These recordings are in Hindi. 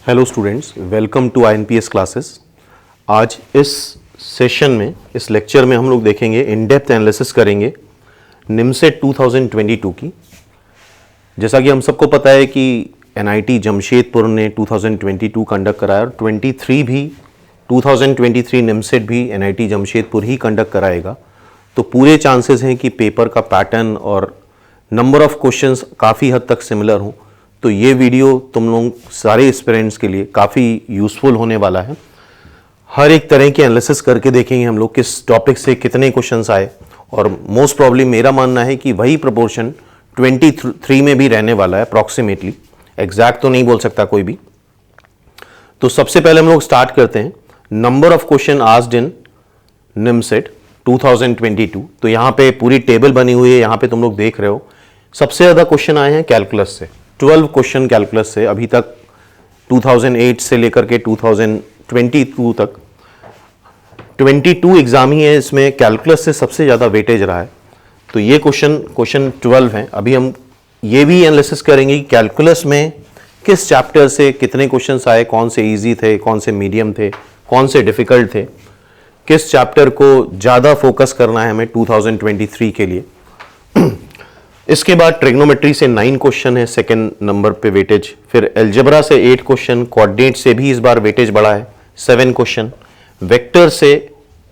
Hello students, welcome to INPS classes. आज इस सेशन में, इस लेक्चर में हम लोग देखेंगे, इन डेप्थ एनालिसिस करेंगे निमसेट 2022 की। जैसा कि हम सबको पता है कि NIT जमशेदपुर ने 2022 कंडक्ट कराया और 2023 निमसेट भी NIT जमशेदपुर ही कंडक्ट कराएगा। तो पूरे चांसेस हैं कि पेपर का पैटर्न और नंबर ऑफ क्वेश्चंस काफ़ी हद तक सिमिलर हों। तो ये वीडियो तुम लोग सारे एस्पिरेंट्स के लिए काफ़ी यूज़फुल होने वाला है। हर एक तरह की एनालिसिस करके देखेंगे हम लोग किस टॉपिक से कितने क्वेश्चंस आए, और मोस्ट प्रॉब्ली मेरा मानना है कि वही प्रोपोर्शन 23 में भी रहने वाला है अप्रॉक्सीमेटली। एग्जैक्ट तो नहीं बोल सकता कोई भी। तो सबसे पहले हम लोग स्टार्ट करते हैं number of question asked in NIMCET 2022। तो यहाँ पे पूरी टेबल बनी हुई है, यहाँ पे तुम लोग देख रहे हो। सबसे ज़्यादा क्वेश्चन आए हैं कैलकुलस से, 12 क्वेश्चन कैलकुलस से। अभी तक 2008 से लेकर के 2022 तक 22 एग्जाम ही है, इसमें कैलकुलस से सबसे ज़्यादा वेटेज रहा है। तो ये क्वेश्चन 12 हैं। अभी हम ये भी एनालिसिस करेंगे कि कैलकुलस में किस चैप्टर से कितने क्वेश्चंस आए, कौन से इजी थे, कौन से मीडियम थे, कौन से डिफिकल्ट थे, किस चैप्टर को ज़्यादा फोकस करना है हमें 2023 के लिए। इसके बाद ट्रिग्नोमेट्री से 9 क्वेश्चन है सेकंड नंबर पे वेटेज। फिर एल्जेब्रा से 8 क्वेश्चन, कोऑर्डिनेट से भी इस बार वेटेज बढ़ा है 7 क्वेश्चन। वेक्टर से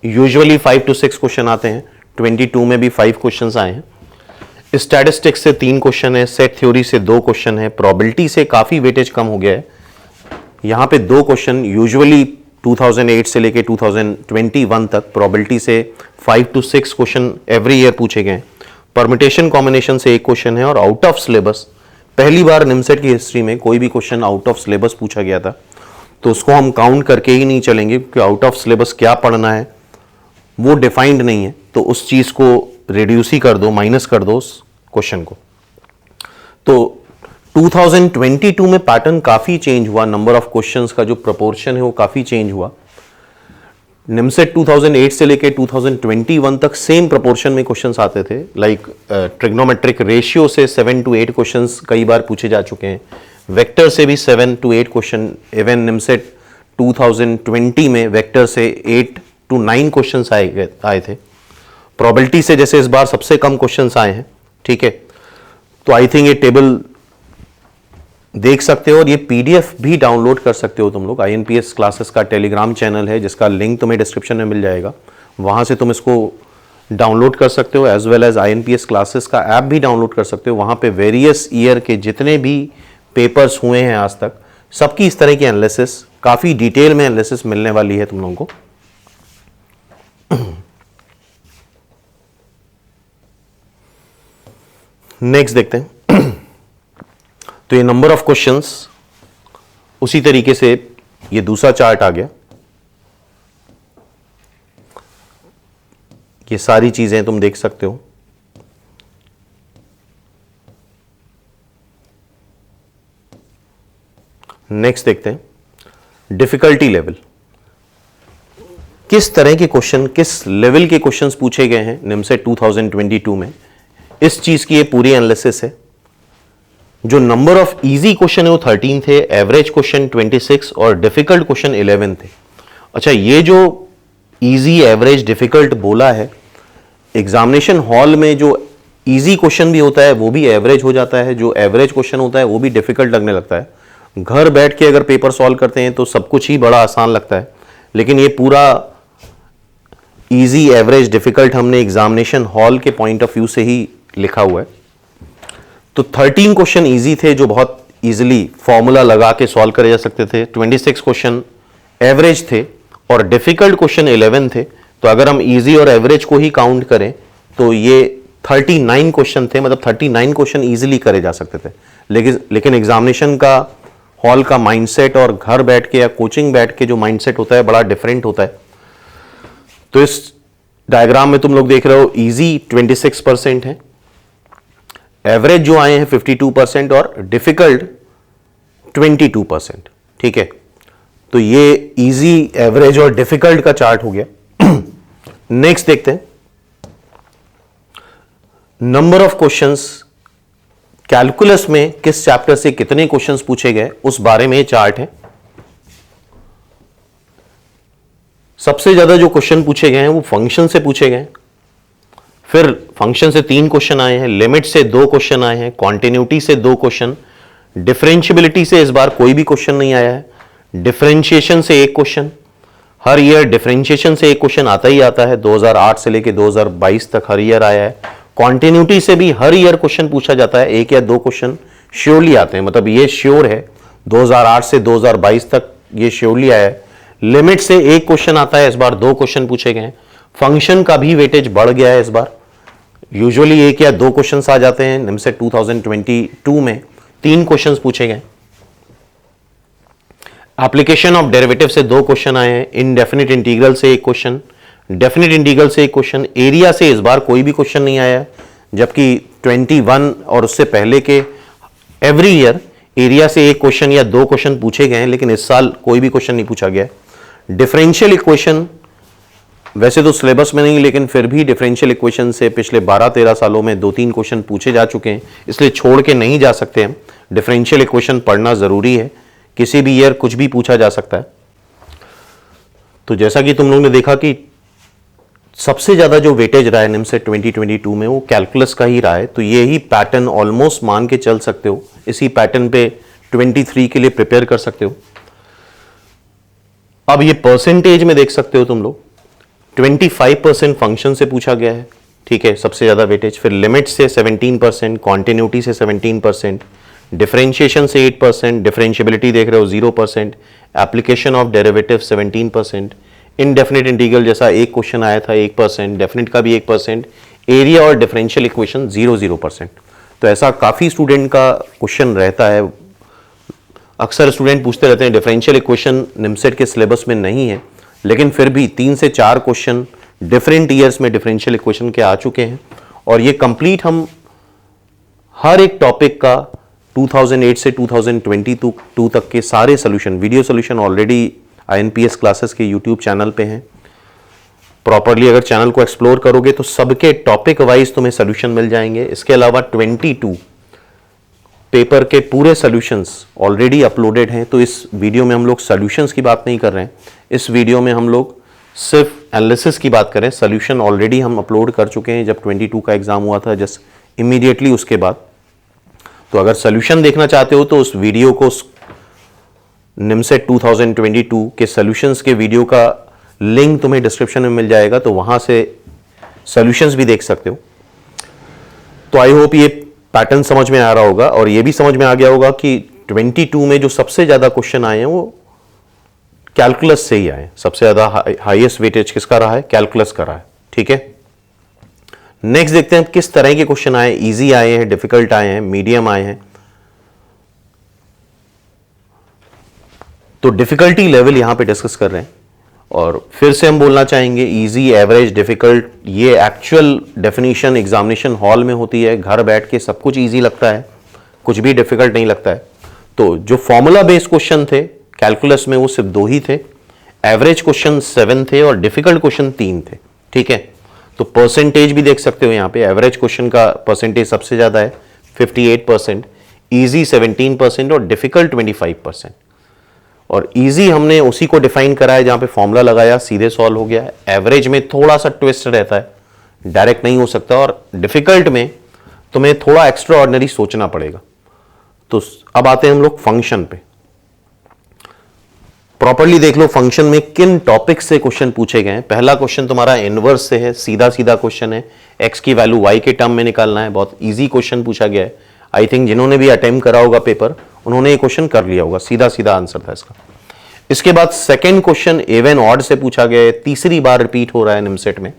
यूजुअली 5 to 6 क्वेश्चन आते हैं, 22 में भी 5 क्वेश्चंस आए हैं। स्टैटिस्टिक्स से 3 क्वेश्चन है, सेट थ्योरी से 2 क्वेश्चन है, प्रोबेबिलिटी से काफ़ी वेटेज कम हो गया है, यहाँ पे 2 क्वेश्चन। यूजुअली 2008 से लेके 2021 तक प्रोबेबिलिटी से 5 to 6 क्वेश्चन एवरी ईयर पूछे गए। परमिटेशन कॉम्बिनेशन से 1 क्वेश्चन है, और आउट ऑफ सिलेबस पहली बार निमसेट की हिस्ट्री में कोई भी क्वेश्चन आउट ऑफ सिलेबस पूछा गया था। तो उसको हम काउंट करके ही नहीं चलेंगे, क्योंकि आउट ऑफ सिलेबस क्या पढ़ना है वो डिफाइंड नहीं है। तो उस चीज को रिड्यूस ही कर दो, माइनस कर दो उस क्वेश्चन को। तो 2022 में पैटर्न काफी चेंज हुआ, नंबर ऑफ क्वेश्चंस का जो प्रोपोर्शन है वो काफी चेंज हुआ। निमसेट 2008 से लेके 2021 तक सेम प्रोपोर्शन में क्वेश्चंस आते थे। लाइक ट्रिग्नोमेट्रिक रेशियो से 7 to 8 क्वेश्चंस कई बार पूछे जा चुके हैं। वेक्टर से भी 7 to 8 क्वेश्चन, इवन निमसेट 2020 में वेक्टर से 8 to 9 क्वेश्चंस आए थे। प्रोबेबिलिटी से जैसे इस बार सबसे कम क्वेश्चंस आए हैं, ठीक है। तो आई थिंक ये टेबल देख सकते हो, और ये PDF भी डाउनलोड कर सकते हो तुम लोग। INPS क्लासेस का टेलीग्राम चैनल है, जिसका लिंक तुम्हें डिस्क्रिप्शन में मिल जाएगा, वहां से तुम इसको डाउनलोड कर सकते हो। As well as INPS classes का ऐप भी डाउनलोड कर सकते हो। वहां पे वेरियस ईयर के जितने भी पेपर्स हुए हैं आज तक, सबकी इस तरह की एनालिसिस, काफी डिटेल में एनालिसिस मिलने वाली है तुम लोगों को। नेक्स्ट देखते हैं। तो ये नंबर ऑफ क्वेश्चंस, उसी तरीके से ये दूसरा चार्ट आ गया। ये सारी चीजें तुम देख सकते हो। नेक्स्ट देखते हैं डिफिकल्टी लेवल। किस तरह के क्वेश्चन, किस लेवल के क्वेश्चंस पूछे गए हैं निमसेट 2022 में, इस चीज की ये पूरी एनालिसिस है। जो नंबर ऑफ इजी क्वेश्चन है वो 13 थे, एवरेज क्वेश्चन 26 और डिफिकल्ट क्वेश्चन 11 थे। अच्छा, ये जो इजी, एवरेज, डिफिकल्ट बोला है, एग्जामिनेशन हॉल में जो इजी क्वेश्चन भी होता है वो भी एवरेज हो जाता है, जो एवरेज क्वेश्चन होता है वो भी डिफिकल्ट लगने लगता है। घर बैठ के अगर पेपर सॉल्व करते हैं तो सब कुछ ही बड़ा आसान लगता है, लेकिन ये पूरा इजी, एवरेज, डिफिकल्ट हमने एग्जामिनेशन हॉल के पॉइंट ऑफ व्यू से ही लिखा हुआ है। तो 13 क्वेश्चन इजी थे, जो बहुत इजीली फॉर्मूला लगा के सॉल्व करे जा सकते थे। 26 क्वेश्चन एवरेज थे, और डिफिकल्ट क्वेश्चन 11 थे। तो अगर हम इजी और एवरेज को ही काउंट करें तो ये 39 क्वेश्चन थे, मतलब 39 क्वेश्चन इजीली करे जा सकते थे। लेकिन एग्जामिनेशन का हॉल का माइंडसेट और घर बैठ के या कोचिंग बैठ के जो माइंडसेट होता है बड़ा डिफरेंट होता है। तो इस डायग्राम में तुम लोग देख रहे हो, इजी 26% है, एवरेज जो आए हैं 52% और डिफिकल्ट 22%, ठीक है। तो ये इजी, एवरेज और डिफिकल्ट का चार्ट हो गया। नेक्स्ट देखते हैं नंबर ऑफ क्वेश्चंस कैलकुलस में किस चैप्टर से कितने क्वेश्चंस पूछे गए, उस बारे में चार्ट है। सबसे ज्यादा जो क्वेश्चन पूछे गए हैं वो फंक्शन से पूछे गए, फिर फंक्शन से 3 क्वेश्चन आए हैं, लिमिट से 2 क्वेश्चन आए हैं, कॉन्टिन्यूटी से 2 क्वेश्चन, डिफरेंशियबिलिटी से इस बार कोई भी क्वेश्चन नहीं आया है, डिफरेंशिएशन से 1 क्वेश्चन। हर ईयर डिफरेंशिएशन से 1 क्वेश्चन आता ही आता है, 2008 से लेके 2022 तक हर ईयर आया है। कॉन्टिन्यूटी से भी हर ईयर क्वेश्चन पूछा जाता है, 1 या 2 क्वेश्चन श्योरली आते हैं, मतलब ये श्योर है 2008 से 2022 तक ये श्योरली आया है। लिमिट से 1 क्वेश्चन आता है, इस बार 2 क्वेश्चन पूछे गए हैं। फंक्शन का भी वेटेज बढ़ गया है इस बार, यूजुअली 1 या 2 क्वेश्चन आ जाते हैं, निमसेट 2022 में 3 क्वेश्चन पूछे गए। एप्लीकेशन ऑफ डेरिवेटिव से 2 क्वेश्चन आए हैं, इनडेफिनिट इंटीग्रल से 1 क्वेश्चन, डेफिनिट इंटीग्रल से 1 क्वेश्चन, एरिया से इस बार कोई भी क्वेश्चन नहीं आया, जबकि 21 और उससे पहले के एवरी ईयर एरिया से 1 क्वेश्चन या 2 क्वेश्चन पूछे गए हैं, लेकिन इस साल कोई भी क्वेश्चन नहीं पूछा गया। डिफरेंशियल इक्वेशन वैसे तो सिलेबस में नहीं, लेकिन फिर भी डिफरेंशियल इक्वेशन से पिछले 12-13 सालों में 2-3 क्वेश्चन पूछे जा चुके हैं, इसलिए छोड़ के नहीं जा सकते हम। डिफरेंशियल इक्वेशन पढ़ना जरूरी है, किसी भी ईयर कुछ भी पूछा जा सकता है। तो जैसा कि तुम लोगों ने देखा कि सबसे ज्यादा जो वेटेज रहा है निमसेट 2022 में वो कैलकुलस का ही रहा है, तो ये ही पैटर्न ऑलमोस्ट मान के चल सकते हो, इसी पैटर्न पे 23 के लिए प्रिपेयर कर सकते हो। अब ये परसेंटेज में देख सकते हो तुम लोग, 25% फंक्शन से पूछा गया है, ठीक है, सबसे ज्यादा वेटेज, फिर लिमिट से 17%, कॉन्टिन्यूटी से 17%, डिफरेंशिएशन से 8%, डिफरेंशियबिलिटी देख रहे हो 0%, application of derivative 17%, indefinite integral जैसा 1 क्वेश्चन आया था 1%, डेफिनिट का भी 1%, एरिया और डिफरेंशियल इक्वेशन 0%। तो ऐसा काफी स्टूडेंट का क्वेश्चन रहता है, अक्सर स्टूडेंट पूछते रहते हैं डिफरेंशियल इक्वेशन निमसेट के सिलेबस में नहीं है, लेकिन फिर भी 3 से 4 क्वेश्चन डिफरेंट ईयर्स में डिफरेंशियल इक्वेशन के आ चुके हैं, और ये कंप्लीट हम हर एक टॉपिक का 2008 से 2022 तक के सारे solution, video solution already INPS classes के यूट्यूब चैनल पे हैं। प्रॉपरली अगर चैनल को एक्सप्लोर करोगे तो सबके टॉपिक वाइज तुम्हें सोल्यूशन मिल जाएंगे। इसके अलावा 22 पेपर के पूरे सॉल्यूशंस ऑलरेडी अपलोडेड हैं, तो इस वीडियो में हम लोग सॉल्यूशंस की बात नहीं कर रहे हैं, इस वीडियो में हम लोग सिर्फ एनालिसिस की बात करें। सॉल्यूशन ऑलरेडी हम अपलोड कर चुके हैं जब 22 का एग्जाम हुआ था, जस्ट इमीडिएटली उसके बाद। तो अगर सॉल्यूशन देखना चाहते हो तो उस वीडियो को, निमसेट 2022 के सॉल्यूशंस के वीडियो का लिंक तुम्हें डिस्क्रिप्शन में मिल जाएगा, तो वहां से सॉल्यूशंस भी देख सकते हो। तो आई होप ये पैटर्न समझ में आ रहा होगा, और ये भी समझ में आ गया होगा कि 22 में जो सबसे ज्यादा क्वेश्चन आए हैं वो कैलकुलस से ही आए। सबसे ज्यादा हाईएस्ट वेटेज किसका रहा है? कैलकुलस का रहा है, ठीक है। नेक्स्ट देखते हैं किस तरह के क्वेश्चन आए, इजी आए हैं, डिफिकल्ट आए हैं, मीडियम आए हैं। तो डिफिकल्टी लेवल यहां पे डिस्कस कर रहे हैं, और फिर से हम बोलना चाहेंगे इजी, एवरेज, डिफिकल्ट, ये एक्चुअल डेफिनेशन एग्जामिनेशन हॉल में होती है। घर बैठ के सब कुछ इजी लगता है, कुछ भी डिफिकल्ट नहीं लगता है। तो जो फॉर्मूला बेस्ड क्वेश्चन थे कैलकुलस में वो सिर्फ 2 ही थे, एवरेज क्वेश्चन 7 थे और डिफिकल्ट क्वेश्चन 3 थे, ठीक है। तो परसेंटेज भी देख सकते हो यहाँ पे, एवरेज क्वेश्चन का परसेंटेज सबसे ज्यादा है 58%, इजी 17% और डिफिकल्ट 25%। और इजी हमने उसी को डिफाइन करा है जहां पे फॉर्मूला लगाया, सीधे सॉल्व हो गया है। एवरेज में थोड़ा सा ट्विस्ट रहता है, डायरेक्ट नहीं हो सकता, और डिफिकल्ट में तुम्हें थोड़ा एक्स्ट्रा ऑर्डिनरी सोचना पड़ेगा। तो अब आते हैं हम लोग फंक्शन पे। प्रॉपर्ली देख लो फंक्शन में किन टॉपिक से क्वेश्चन पूछे गए हैं। पहला क्वेश्चन तुम्हारा इनवर्स से है, सीधा सीधा क्वेश्चन है, एक्स की वैल्यू वाई के टर्म में निकालना है। बहुत इजी क्वेश्चन पूछा गया है। आई थिंक जिन्होंने भी अटेम्प्ट करा होगा पेपर, उन्होंने ये क्वेश्चन कर लिया होगा, सीधा सीधा आंसर था इसका। इसके बाद सेकेंड क्वेश्चन इवन ऑड से पूछा गया है, तीसरी बार रिपीट हो रहा है निमसेट में।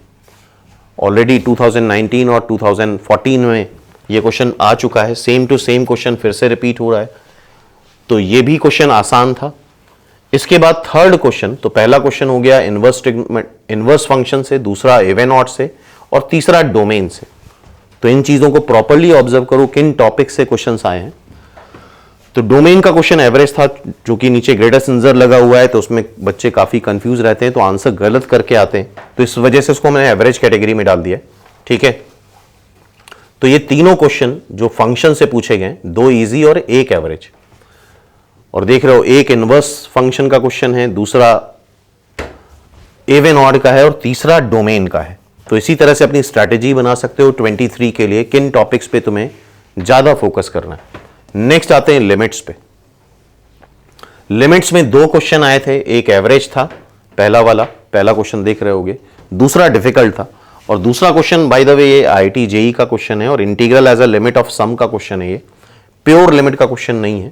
ऑलरेडी 2019 और 2014 में ये क्वेश्चन आ चुका है, सेम टू सेम क्वेश्चन फिर से रिपीट हो रहा है, तो ये भी क्वेश्चन आसान था। इसके बाद थर्ड क्वेश्चन, तो पहला क्वेश्चन हो गया इनवर्स फंक्शन से, दूसरा इवन ऑड से, और तीसरा डोमेन से। तो इन चीजों को प्रॉपर्ली ऑब्जर्व करो किन टॉपिक से क्वेश्चंस आए हैं। तो डोमेन का क्वेश्चन एवरेज था, जो कि नीचे ग्रेटर सिंजर लगा हुआ है, तो उसमें बच्चे काफी कंफ्यूज रहते हैं, तो आंसर गलत करके आते हैं, तो इस वजह से उसको मैंने एवरेज कैटेगरी में डाल दिया, ठीक है। तो ये तीनों क्वेश्चन जो फंक्शन से पूछे गए, 2 इजी और 1 एवरेज। और देख रहे हो एक इनवर्स फंक्शन का क्वेश्चन है, दूसरा इवन ऑड का है और तीसरा डोमेन का है। तो इसी तरह से अपनी स्ट्रैटेजी बना सकते हो 23 के लिए किन टॉपिक्स पे तुम्हें ज्यादा फोकस करना है। नेक्स्ट आते हैं लिमिट्स पे। लिमिट्स में 2 क्वेश्चन आए थे, एक एवरेज था पहला क्वेश्चन देख रहे होगे, दूसरा डिफिकल्ट था। और दूसरा क्वेश्चन बाय द वे ये IIT JEE का क्वेश्चन है और integral as a limit of sum का क्वेश्चन है, ये प्योर लिमिट का क्वेश्चन नहीं है।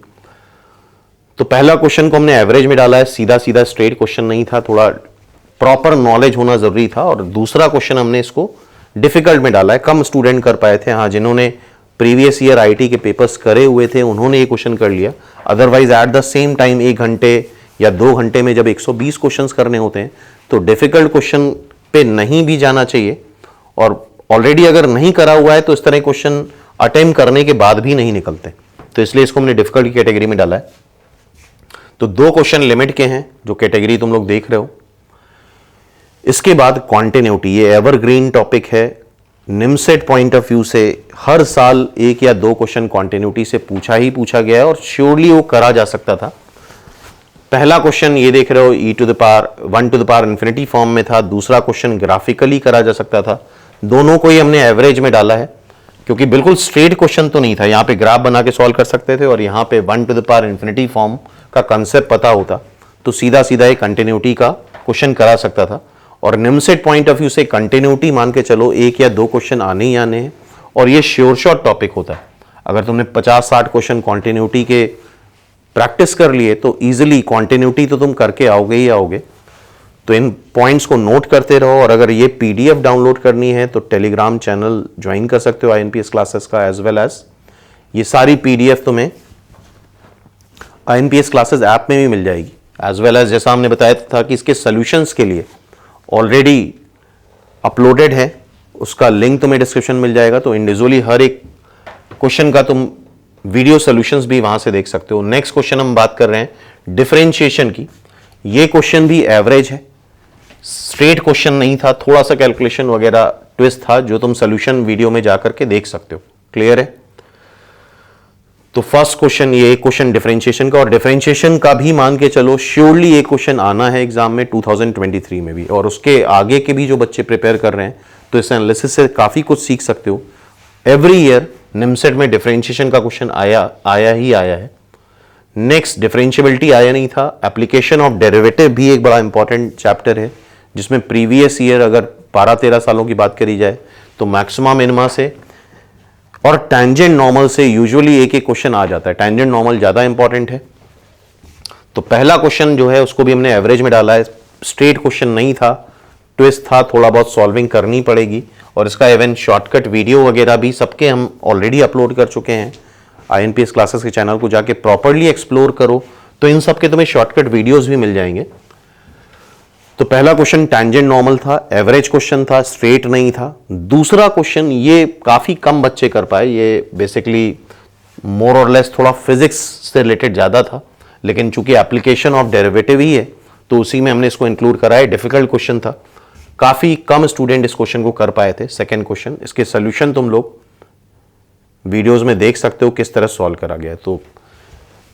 तो पहला क्वेश्चन को हमने एवरेज में डाला है, सीधा सीधा स्ट्रेट क्वेश्चन नहीं था, थोड़ा प्रॉपर नॉलेज होना जरूरी था। और दूसरा क्वेश्चन हमने इसको डिफिकल्ट में डाला है, कम स्टूडेंट कर पाए थे। हाँ, जिन्होंने प्रीवियस ईयर IIT के पेपर्स करे हुए थे उन्होंने ये क्वेश्चन कर लिया, otherwise at the same time 1 घंटे या 2 घंटे में जब 120 क्वेश्चंस करने होते हैं तो डिफिकल्ट क्वेश्चन पे नहीं भी जाना चाहिए। और ऑलरेडी अगर नहीं करा हुआ है तो इस तरह क्वेश्चन अटेम्प्ट करने के बाद भी नहीं निकलते, तो इसलिए इसको हमने डिफिकल्ट की कैटेगरी में डाला है। तो 2 क्वेश्चन लिमिट के हैं जो कैटेगरी तुम लोग देख रहे हो। इसके बाद कॉन्टिन्यूटी, ये एवरग्रीन टॉपिक है। निमसेट पॉइंट ऑफ व्यू से हर साल 1 या 2 क्वेश्चन कॉन्टिन्यूटी से पूछा गया है और श्योरली वो करा जा सकता था। पहला क्वेश्चन ये देख रहे हो e to the power 1 to the power infinity form में था, दूसरा क्वेश्चन ग्राफिकली करा जा सकता था। दोनों को ही हमने एवरेज में डाला है क्योंकि बिल्कुल स्ट्रेट क्वेश्चन तो नहीं था, यहां पे ग्राफ बना के सॉल्व कर सकते थे और यहां पे 1 to the power infinity form का कंसेप्ट पता होता तो सीधा सीधा एक कंटिन्यूटी का क्वेश्चन करा सकता था। और निमसेट पॉइंट ऑफ व्यू से कंटिन्यूटी मान के चलो 1 या 2 क्वेश्चन आने ही आने हैं और ये श्योर शॉट टॉपिक होता है। अगर तुमने 50-60 क्वेश्चन कॉन्टिन्यूटी के प्रैक्टिस कर लिए तो इजीली कॉन्टिन्यूटी तो तुम करके आओगे ही आओगे। तो इन पॉइंट्स को नोट करते रहो। और अगर ये PDF डाउनलोड करनी है तो टेलीग्राम चैनल ज्वाइन कर सकते हो INPS क्लासेस का, एज वेल एज ये सारी PDF तुम्हें INPS क्लासेस ऐप में भी मिल जाएगी, एज वेल एज जैसा हमने बताया था कि इसके सॉल्यूशंस के लिए ऑलरेडी अपलोडेड है, उसका लिंक तुम्हें डिस्क्रिप्शन मिल जाएगा। तो इंडिविजुअली हर एक क्वेश्चन का तुम वीडियो सॉल्यूशंस भी वहां से देख सकते हो। नेक्स्ट क्वेश्चन हम बात कर रहे हैं डिफरेंशिएशन की। ये क्वेश्चन भी एवरेज है, स्ट्रेट क्वेश्चन नहीं था, थोड़ा सा कैलकुलेशन वगैरह ट्विस्ट था जो तुम सॉल्यूशन वीडियो में जाकर के देख सकते हो। क्लियर है? तो फर्स्ट क्वेश्चन ये क्वेश्चन डिफरेंशिएशन का, और डिफरेंशिएशन का भी मान के चलो श्योरली ये क्वेश्चन आना है एग्जाम में 2023 में भी, और उसके आगे के भी जो बच्चे प्रिपेयर कर रहे हैं तो इस एनालिसिस से काफी कुछ सीख सकते हो। एवरी ईयर निमसेट में डिफरेंशिएशन का क्वेश्चन आया ही है। नेक्स्ट डिफरेंशिएबिलिटी आया नहीं था। एप्लीकेशन ऑफ डेरिवेटिव भी एक बड़ा इंपॉर्टेंट चैप्टर है जिसमें प्रीवियस ईयर अगर 12-13 सालों की बात करी जाए तो मैक्सिमा मिनिमा से और टैंजेंट नॉर्मल से यूजुअली एक क्वेश्चन आ जाता है। टैंजेंट नॉर्मल ज्यादा इंपॉर्टेंट है। तो पहला क्वेश्चन जो है उसको भी हमने एवरेज में डाला है। स्ट्रेट क्वेश्चन नहीं था, ट्विस्ट था, थोड़ा बहुत सॉल्विंग करनी पड़ेगी। और इसका इवन शॉर्टकट वीडियो वगैरह भी सबके हम ऑलरेडी अपलोड कर चुके हैं। INPS क्लासेस के चैनल को जाके प्रॉपर्ली एक्सप्लोर करो तो इन सब के तुम्हें शॉर्टकट वीडियोस भी मिल जाएंगे। तो पहला क्वेश्चन टैंजेंट नॉर्मल था, एवरेज क्वेश्चन था, स्ट्रेट नहीं था। दूसरा क्वेश्चन ये काफी कम बच्चे कर पाए, ये बेसिकली मोर और लेस थोड़ा फिजिक्स से रिलेटेड ज्यादा था, लेकिन चूंकि एप्लीकेशन ऑफ डेरिवेटिव ही है तो उसी में हमने इसको इंक्लूड करा है। डिफिकल्ट क्वेश्चन था, काफी कम स्टूडेंट इस क्वेश्चन को कर पाए थे। सेकेंड क्वेश्चन, इसके सोल्यूशन तुम लोग वीडियोस में देख सकते हो किस तरह सॉल्व करा गया है। तो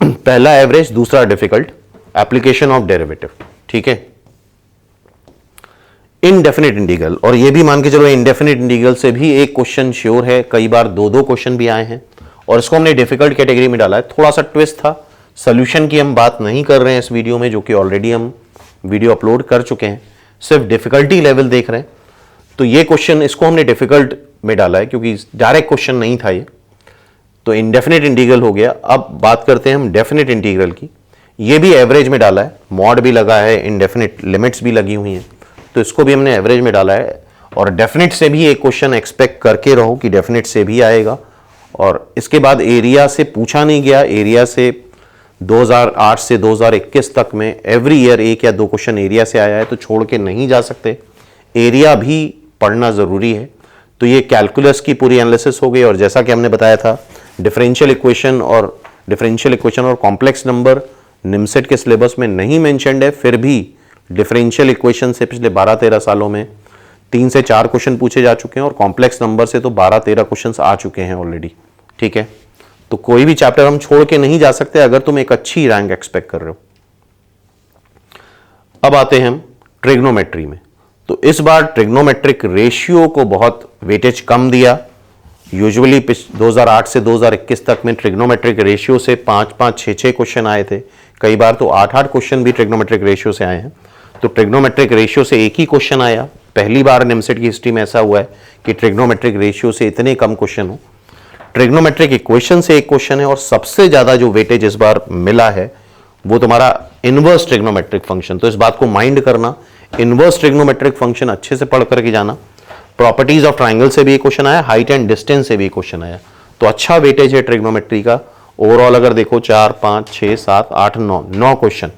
पहला एवरेज, दूसरा डिफिकल्ट, एप्लीकेशन ऑफ डेरिवेटिव। ठीक है, इनडेफिनिट इंटीग्रल, और ये भी मान के चलो इनडेफिनिट इंटीग्रल से भी एक क्वेश्चन श्योर है, कई बार 2-2 क्वेश्चन भी आए हैं और इसको हमने डिफिकल्ट कैटेगरी में डाला है। थोड़ा सा ट्विस्ट था, सोल्यूशन की हम बात नहीं कर रहे हैं इस वीडियो में, जो कि ऑलरेडी हम वीडियो अपलोड कर चुके हैं, सिर्फ डिफिकल्टी लेवल देख रहे हैं। तो ये क्वेश्चन इसको हमने डिफिकल्ट में डाला है क्योंकि डायरेक्ट क्वेश्चन नहीं था ये, तो इनडेफिनिट इंटीग्रल हो गया। अब बात करते हैं हम डेफिनिट इंटीग्रल की। ये भी एवरेज में डाला है, मॉड भी लगा है, इनडेफिनिट लिमिट्स भी लगी हुई हैं, तो इसको भी हमने एवरेज में डाला है। और डेफिनिट से भी एक क्वेश्चन एक्सपेक्ट करके रहो कि डेफिनिट से भी आएगा। और इसके बाद एरिया से पूछा नहीं गया, एरिया से 2008 से 2021 तक में एवरी ईयर 1 या 2 क्वेश्चन एरिया से आया है, तो छोड़ के नहीं जा सकते, एरिया भी पढ़ना जरूरी है। तो ये कैलकुलस की पूरी एनालिसिस हो गई। और जैसा कि हमने बताया था, डिफरेंशियल इक्वेशन और कॉम्प्लेक्स नंबर निमसेट के सिलेबस में नहीं मेंशन्ड है, फिर भी डिफरेंशियल इक्वेशन से पिछले 12-13 सालों में 3 से 4 क्वेश्चन पूछे जा चुके हैं और कॉम्प्लेक्स नंबर से तो 12-13 क्वेश्चन आ चुके हैं ऑलरेडी। ठीक है, तो कोई भी चैप्टर हम छोड़ के नहीं जा सकते अगर तुम एक अच्छी रैंक एक्सपेक्ट कर रहे हो। अब आते हैं हम ट्रिग्नोमेट्री में। तो इस बार ट्रिग्नोमेट्रिक रेशियो को बहुत वेटेज कम दिया। यूजुअली 2008 से 2021 तक में ट्रिग्नोमेट्रिक रेशियो से 5-5, 6-6 क्वेश्चन आए थे, कई बार तो 8-8 क्वेश्चन भी ट्रिग्नोमेट्रिक रेशियो से आए हैं। तो ट्रिग्नोमेट्रिक रेशियो से एक ही क्वेश्चन आया, पहली बार निमसेट की हिस्ट्री में ऐसा हुआ है कि ट्रिग्नोमेट्रिक रेशियो से इतने कम क्वेश्चन हो। ट्रिग्नोमेट्रिक इक्वेशन से एक क्वेश्चन है और सबसे ज्यादा जो वेटेज इस बार मिला है वो तुम्हारा इनवर्स ट्रिग्नोमेट्रिक फंक्शन। तो इस बात को माइंड करना, इनवर्स ट्रिग्नोमेट्रिक फंक्शन अच्छे से पढ़ करके जाना। प्रॉपर्टीज ऑफ ट्राइंगल से भी एक क्वेश्चन आया, हाइट एंड डिस्टेंस से भी क्वेश्चन आया। तो अच्छा वेटेज है ट्रिग्नोमेट्री का। ओवरऑल अगर देखो 4, 5, 6, 7, 8, 9 क्वेश्चन।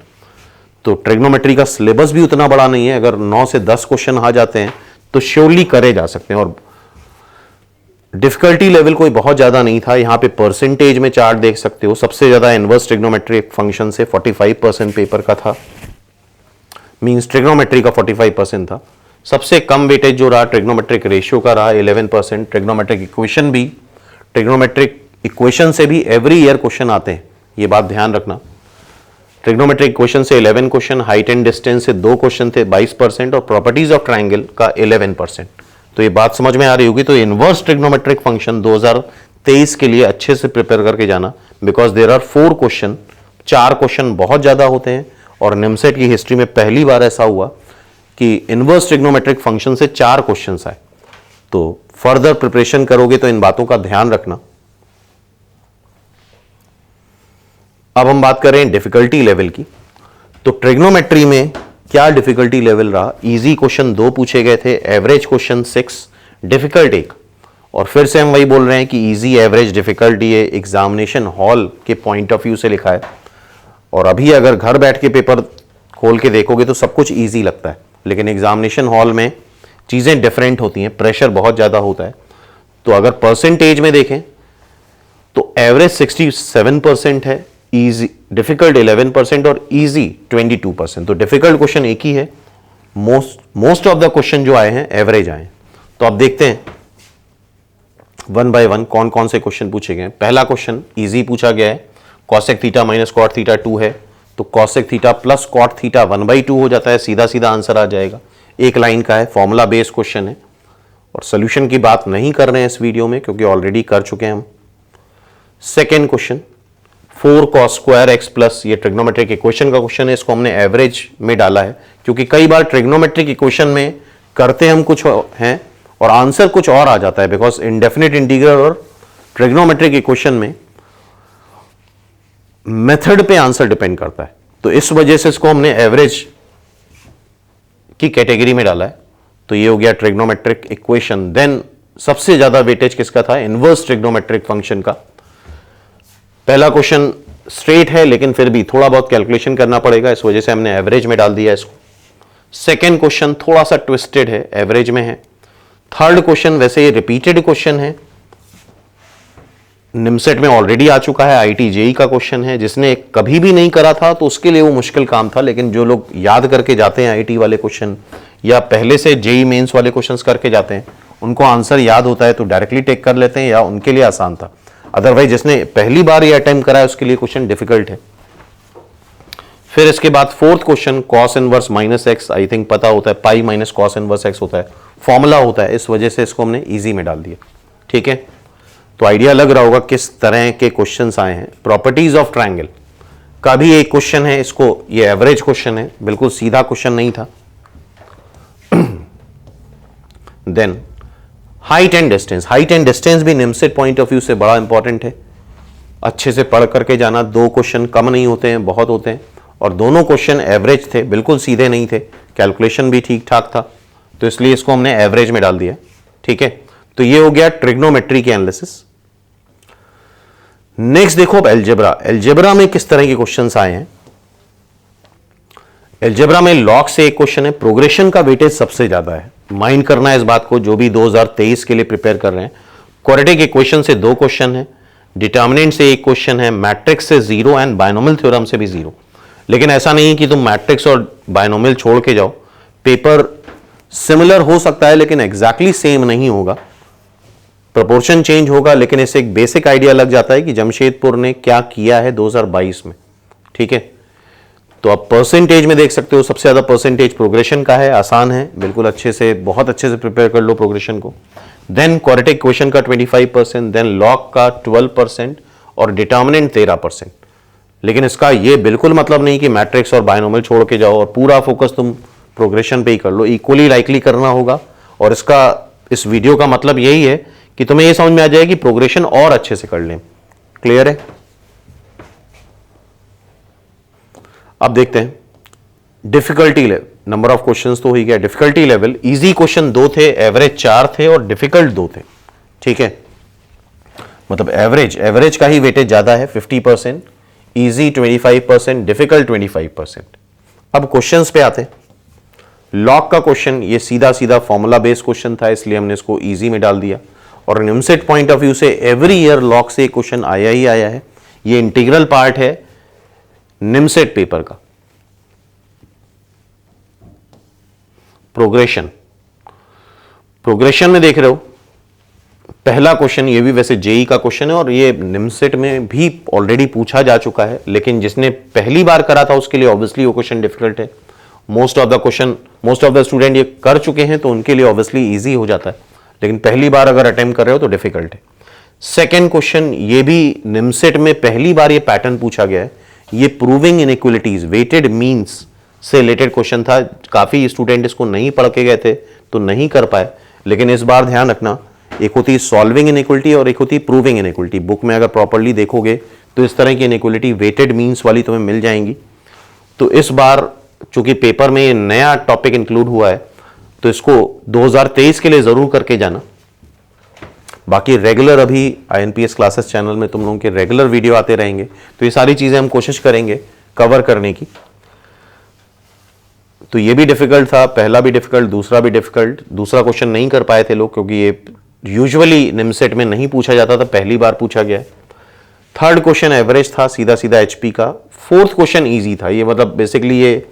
तो ट्रिग्नोमेट्री का सिलेबस भी उतना बड़ा नहीं है, अगर 9 से 10 क्वेश्चन आ जाते हैं तो श्योरली करे जा सकते हैं। और डिफिकल्टी लेवल कोई बहुत ज्यादा नहीं था। यहां पे परसेंटेज में चार्ट देख सकते हो, सबसे ज्यादा इनवर्स ट्रिग्नोमेट्रिक फंक्शन से 45% पेपर का था, मींस ट्रिग्नोमेट्री का 45% था। सबसे कम वेटेज जो रहा ट्रिग्नोमेट्रिक रेशियो का रहा 11%। ट्रिग्नोमेट्रिक इक्वेशन भी, ट्रिग्नोमेट्रिक इक्वेशन से भी एवरी ईयर क्वेश्चन आते हैं, ये बात ध्यान रखना। ट्रिग्नोमेट्रिक इक्वेशन से 11 क्वेश्चन, हाइट एंड डिस्टेंस से 2 क्वेश्चन थे 22% और प्रॉपर्टीज ऑफ ट्राइंगल का 11%। तो ये बात समझ में आ रही होगी। तो इनवर्स ट्रिग्नोमेट्रिक फंक्शन 2023 के लिए अच्छे से प्रिपेयर करके जाना, because there are 4 question, 4 question बहुत ज्यादा होते हैं और निमसेट की हिस्ट्री में पहली बार ऐसा हुआ कि इनवर्स ट्रिग्नोमेट्रिक फंक्शन से 4 क्वेश्चन आए। तो फर्दर प्रिपरेशन करोगे तो इन बातों का ध्यान रखना। अब हम बात करें डिफिकल्टी लेवल की। तो ट्रिग्नोमेट्री में क्या डिफिकल्टी लेवल रहा? इजी क्वेश्चन 2 पूछे गए थे, एवरेज क्वेश्चन 6, डिफिकल्ट 1। और फिर से हम वही बोल रहे हैं कि इजी, एवरेज, डिफिकल्ट ये एग्जामिनेशन हॉल के पॉइंट ऑफ व्यू से लिखा है। और अभी अगर घर बैठ के पेपर खोल के देखोगे तो सब कुछ इजी लगता है, लेकिन एग्जामिनेशन हॉल में चीजें डिफरेंट होती हैं, प्रेशर बहुत ज्यादा होता है। तो अगर परसेंटेज में देखें तो एवरेज 67% है, इजी डिफिकल्ट 11% और इजी 22%। तो डिफिकल्ट क्वेश्चन एक ही है, मोस्ट ऑफ द क्वेश्चन जो आए हैं एवरेज आए हैं। तो अब देखते हैं 1 बाय 1 कौन कौन से क्वेश्चन पूछे गए। पहला क्वेश्चन इजी पूछा गया है, cosec theta minus cot theta 2 है, तो cosec theta plus cot theta 1/2 हो जाता है, सीधा सीधा आंसर आ जाएगा। एक लाइन का है, फॉर्मूला बेस्ड क्वेश्चन है और सोल्यूशन की बात नहीं कर रहे हैं इस वीडियो में क्योंकि ऑलरेडी कर चुके हैं हम। Second question 4 cos square x plus, ये ट्रिग्नोमेट्रिक इक्वेशन का क्वेश्चन है, इसको हमने एवरेज में डाला है क्योंकि कई बार ट्रिग्नोमेट्रिक इक्वेशन में करते हम कुछ हैं और आंसर कुछ और आ जाता है, बिकॉज इंडेफिनिट इंटीग्रल और ट्रिग्नोमेट्रिक इक्वेशन में मेथड पे आंसर डिपेंड करता है। तो इस वजह से इसको हमने एवरेज की कैटेगरी में डाला है। तो ये हो गया ट्रिग्नोमेट्रिक इक्वेशन। देन सबसे ज्यादा वेटेज किसका था? इनवर्स ट्रिग्नोमेट्रिक फंक्शन का। पहला क्वेश्चन स्ट्रेट है लेकिन फिर भी थोड़ा बहुत कैलकुलेशन करना पड़ेगा, इस वजह से हमने एवरेज में डाल दिया इसको। सेकेंड क्वेश्चन थोड़ा सा ट्विस्टेड है, एवरेज में है। थर्ड क्वेश्चन वैसे ये रिपीटेड क्वेश्चन है, निमसेट में ऑलरेडी आ चुका है, आईटी जेई का क्वेश्चन है। जिसने कभी भी नहीं करा था तो उसके लिए वो मुश्किल काम था, लेकिन जो लोग याद करके जाते हैं आईटी वाले क्वेश्चन या पहले से जेई मेंस वाले क्वेश्चंस करके जाते हैं, उनको आंसर याद होता है तो डायरेक्टली टेक कर लेते हैं, या उनके लिए आसान था। अदरवाइज जिसने पहली बार ये अटेम्प्ट करा है उसके लिए क्वेश्चन डिफिकल्ट है। फिर इसके बाद fourth question cos inverse minus x, I think पता होता है, pi minus cos inverse x होता है, फॉर्मूला होता है, इस वजह से इसको हमने इजी में डाल दिया। ठीक है, तो आइडिया लग रहा होगा किस तरह के क्वेश्चंस आए हैं। प्रॉपर्टीज ऑफ ट्रायंगल का भी एक क्वेश्चन है, इसको ये एवरेज क्वेश्चन है, बिल्कुल सीधा क्वेश्चन नहीं था। Then height and distance, height and distance भी निमसेट पॉइंट ऑफ व्यू से बड़ा इंपॉर्टेंट है, अच्छे से पढ़ करके जाना। 2 क्वेश्चन कम नहीं होते हैं, बहुत होते हैं, और दोनों क्वेश्चन एवरेज थे, बिल्कुल सीधे नहीं थे, कैलकुलेशन भी ठीक ठाक था, तो इसलिए इसको हमने एवरेज में डाल दिया। ठीक है, तो ये हो गया ट्रिग्नोमेट्री के एनालिसिस। नेक्स्ट देखो अब एलजेब्रा। एलजेब्रा में किस तरह के क्वेश्चंस आए हैं। एलजेब्रा में लॉग से एक क्वेश्चन है, प्रोग्रेशन का वेटेज सबसे ज्यादा है, माइंड करना है इस बात को जो भी 2023 के लिए प्रिपेयर कर रहे हैं। क्वाड्रेटिक इक्वेशन से 2 क्वेश्चन है, डिटर्मिनेंट से 1 क्वेश्चन है, मैट्रिक्स से 0 एंड बायनोमियल थ्योरम से भी 0। लेकिन ऐसा नहीं कि तुम मैट्रिक्स और बायनोमियल छोड़ के जाओ, पेपर सिमिलर हो सकता है लेकिन एग्जैक्टली सेम नहीं होगा, प्रोपोर्शन चेंज होगा, लेकिन इससे एक बेसिक आइडिया लग जाता है कि जमशेदपुर ने क्या किया है 2022 में। ठीक है, तो आप परसेंटेज में देख सकते हो, सबसे ज़्यादा परसेंटेज प्रोग्रेशन का है, आसान है, बिल्कुल अच्छे से, बहुत अच्छे से प्रिपेयर कर लो प्रोग्रेशन को। देन क्वाड्रेटिक क्वेश्चन का 25%, देन लॉग का 12% और डिटर्मिनेंट 13%। लेकिन इसका ये बिल्कुल मतलब नहीं कि मैट्रिक्स और बायनोमियल छोड़ के जाओ और पूरा फोकस तुम प्रोग्रेशन पे ही कर लो, इक्वली लाइकली करना होगा। और इस वीडियो का मतलब यही है कि तुम्हें ये समझ में आ जाए कि प्रोग्रेशन और अच्छे से कर लें। क्लियर है? अब देखते हैं difficulty level. Number of questions तो हो ही गया। डिफिकल्टी लेवल, इजी क्वेश्चन 2 थे, एवरेज 4 थे और डिफिकल्ट 2 थे। ठीक है, मतलब एवरेज का ही वेटेज ज्यादा है 50%, इजी 25%, डिफिकल्ट 25%। अब क्वेश्चंस पे आते हैं। लॉग का क्वेश्चन ये सीधा सीधा फॉर्मूला बेस्ड क्वेश्चन था, इसलिए हमने इसको इजी में डाल दिया। और निमसेट पॉइंट ऑफ व्यू से एवरी ईयर लॉग से क्वेश्चन आया ही आया है, ये इंटीग्रल पार्ट है निमसेट पेपर का। प्रोग्रेशन में देख रहे हो, पहला क्वेश्चन, ये भी वैसे जेई का क्वेश्चन है और ये निमसेट में भी ऑलरेडी पूछा जा चुका है, लेकिन जिसने पहली बार करा था उसके लिए ऑब्वियसली वो क्वेश्चन डिफिकल्ट है। मोस्ट ऑफ द स्टूडेंट ये कर चुके हैं तो उनके लिए ऑब्वियसली इजी हो जाता है, लेकिन पहली बार अगर अटेम्प्ट कर रहे हो तो डिफिकल्ट है। सेकेंड क्वेश्चन, ये भी निमसेट में पहली बार ये पैटर्न पूछा गया है, ये प्रूविंग इनइक्वलिटीज वेटेड मीन्स से रिलेटेड क्वेश्चन था। काफी स्टूडेंट इसको नहीं पढ़ के गए थे तो नहीं कर पाए, लेकिन इस बार ध्यान रखना, एक होती है सॉल्विंग इनइक्वलिटी और एक होती है प्रूविंग इनइक्वलिटी। बुक में अगर प्रॉपरली देखोगे तो इस तरह की इनइक्वलिटी वेटेड मीन्स वाली तुम्हें मिल जाएंगी। तो इस बार चूंकि पेपर में ये नया टॉपिक इंक्लूड हुआ है तो इसको 2023 के लिए जरूर करके जाना। बाकी रेगुलर अभी आईएनपीएस क्लासेस चैनल में तुम लोगों के रेगुलर वीडियो आते रहेंगे, तो ये सारी चीजें हम कोशिश करेंगे कवर करने की। तो ये भी डिफिकल्ट था, पहला भी डिफिकल्ट, दूसरा भी डिफिकल्ट। दूसरा क्वेश्चन नहीं कर पाए थे लोग क्योंकि ये यूजुअली निमसेट में नहीं पूछा जाता था, पहली बार पूछा गया है। थर्ड क्वेश्चन एवरेज था, सीधा सीधा एचपी का। फोर्थ क्वेश्चन इजी था, ये मतलब बेसिकली ये